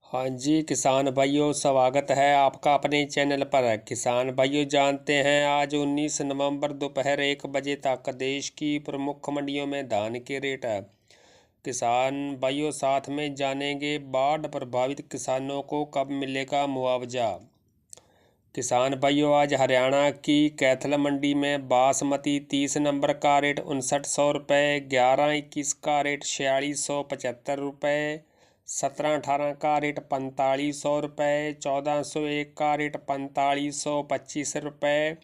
हाँ जी किसान भाइयों, स्वागत है आपका अपने चैनल पर। किसान भाइयों, जानते हैं आज 19 नवंबर दोपहर 1 बजे तक देश की प्रमुख मंडियों में धान के रेट है। किसान भाइयों, साथ में जानेंगे बाढ़ प्रभावित किसानों को कब मिलेगा मुआवजा। किसान भाइयों, आज हरियाणा की कैथल मंडी में बासमती 30 नंबर का रेट 5900 रुपये, 11-21 का रेट 4675 रुपये, 17-18 का रेट 4500 रुपये, 1401 का रेट 4525 रुपये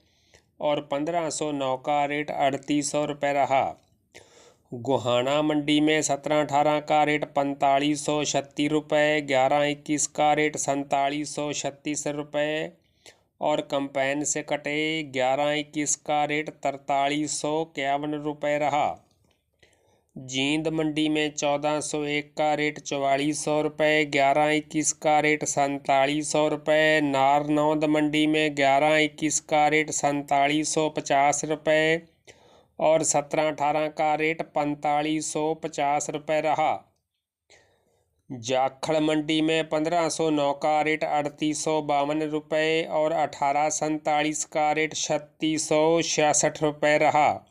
और 1509 का रेट 3800 रुपये रहा। गोहाना मंडी में 17-18 का रेट 4536 रुपये, 11-21 का रेट 4736 रुपये और कंपाइन से कटे 11-21 का रेट 4351 रुपये रहा। जींद मंडी में 1401 का रेट 4400 रुपये, 11-21 का रेट 4700 रुपये। नारनौंद मंडी में 11-21 का रेट 4750 रुपये और 17-18 का रेट 4550 रुपये रहा। जाखड़ मंडी में 1509 का रेट 3852 रुपये और 1847 का रेट 3666 रुपये रहा।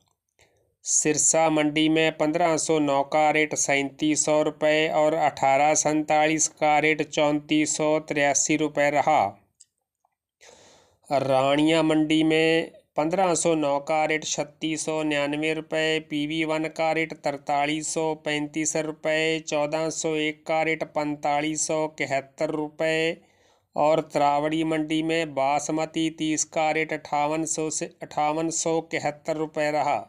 सिरसा मंडी में 1509 का रेट 3700 रुपये और 1847 का रेट 3483 रुपये रहा। रानिया मंडी में 1509 का रेट 3699 रुपये, PV1 का रेट 4335 रुपये, 1401 का रेट 4571 रुपये और त्रावड़ी मंडी में बासमती 30 का रेट 5800 से 5871 रुपये रहा।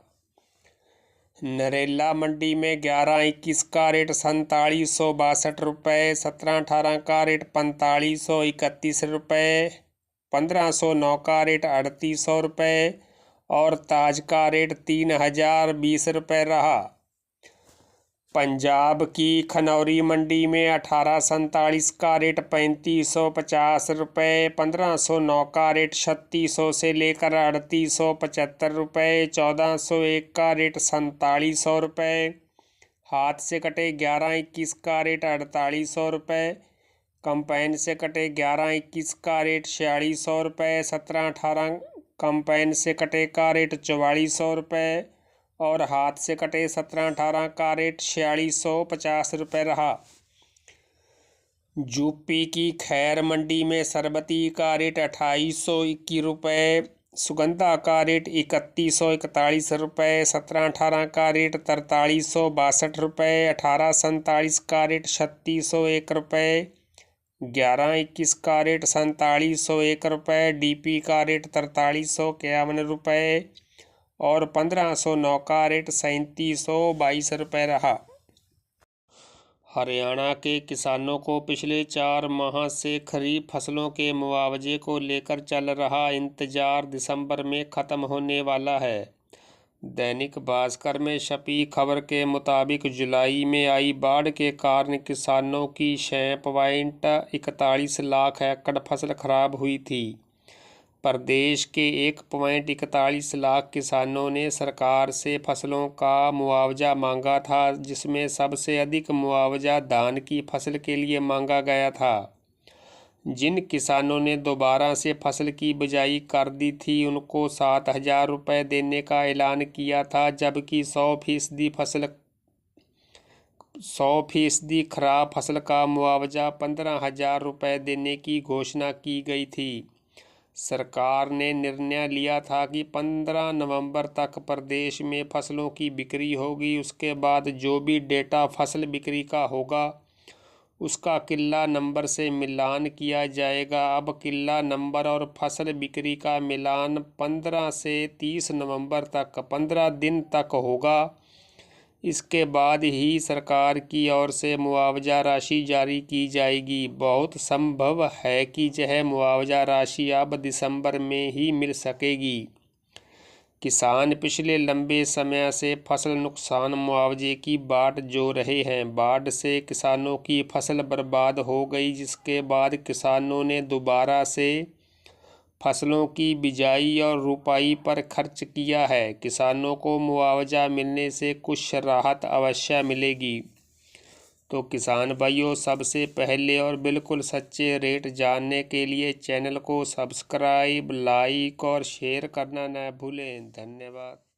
नरेला मंडी में 11-21 का रेट 4762 रुपये, 17-18 का रेट 4531 रुपये, 1509 का रेट 3800 रुपये और ताज का रेट 3020 रुपये रहा। पंजाब की खनौरी मंडी में 1847 का रेट 3550 रुपये, 1509 का रेट 3600 से लेकर 3875 रुपये, 1401 का रेट 4700 रुपये, हाथ से कटे 11-21 का रेट 4800 रुपये, कंपाइन से कटे 11-21 का रेट 4600 रुपये, 17-18 कंपाइन से कटे का रेट 4400 रुपये और हाथ से कटे 17-18 का रेट 4650 रुपये रहा। यूपी की खैर मंडी में सरबती का रेट 2821 रुपये, सुगंधा का रेट 3141 रुपये, 17-18 का रेट 4362 रुपये, 1847 का रेट 3601 रुपये, 11-21 का रेट 4701 रुपये, DP का रेट 4351 रुपये और 1509 का रेट 3722 रुपये रहा। हरियाणा के किसानों को पिछले 4 माह से खरीफ फसलों के मुआवजे को लेकर चल रहा इंतजार दिसंबर में ख़त्म होने वाला है। दैनिक भास्कर में छपी खबर के मुताबिक जुलाई में आई बाढ़ के कारण किसानों की 6.41 लाख एकड़ फसल खराब हुई थी। प्रदेश के 1.41 लाख किसानों ने सरकार से फसलों का मुआवजा मांगा था, जिसमें सबसे अधिक मुआवजा धान की फसल के लिए मांगा गया था। जिन किसानों ने दोबारा से फसल की बिजाई कर दी थी, उनको 7000 रुपये देने का ऐलान किया था, जबकि 100% खराब फसल का मुआवजा 15,000 रुपये देने की घोषणा की गई थी। सरकार ने निर्णय लिया था कि 15 नवंबर तक प्रदेश में फसलों की बिक्री होगी। उसके बाद जो भी डेटा फसल बिक्री का होगा उसका किल्ला नंबर से मिलान किया जाएगा। अब किल्ला नंबर और फसल बिक्री का मिलान 15 से 30 नवंबर तक 15 दिन तक होगा। इसके बाद ही सरकार की ओर से मुआवजा राशि जारी की जाएगी। बहुत संभव है कि यह मुआवजा राशि अब दिसंबर में ही मिल सकेगी। किसान पिछले लंबे समय से फसल नुकसान मुआवजे की बाट जो रहे हैं। बाढ़ से किसानों की फसल बर्बाद हो गई, जिसके बाद किसानों ने दोबारा से फसलों की बिजाई और रुपाई पर खर्च किया है। किसानों को मुआवजा मिलने से कुछ राहत अवश्य मिलेगी। तो किसान भाइयों, सबसे पहले और बिल्कुल सच्चे रेट जानने के लिए चैनल को सब्सक्राइब, लाइक और शेयर करना न भूलें। धन्यवाद।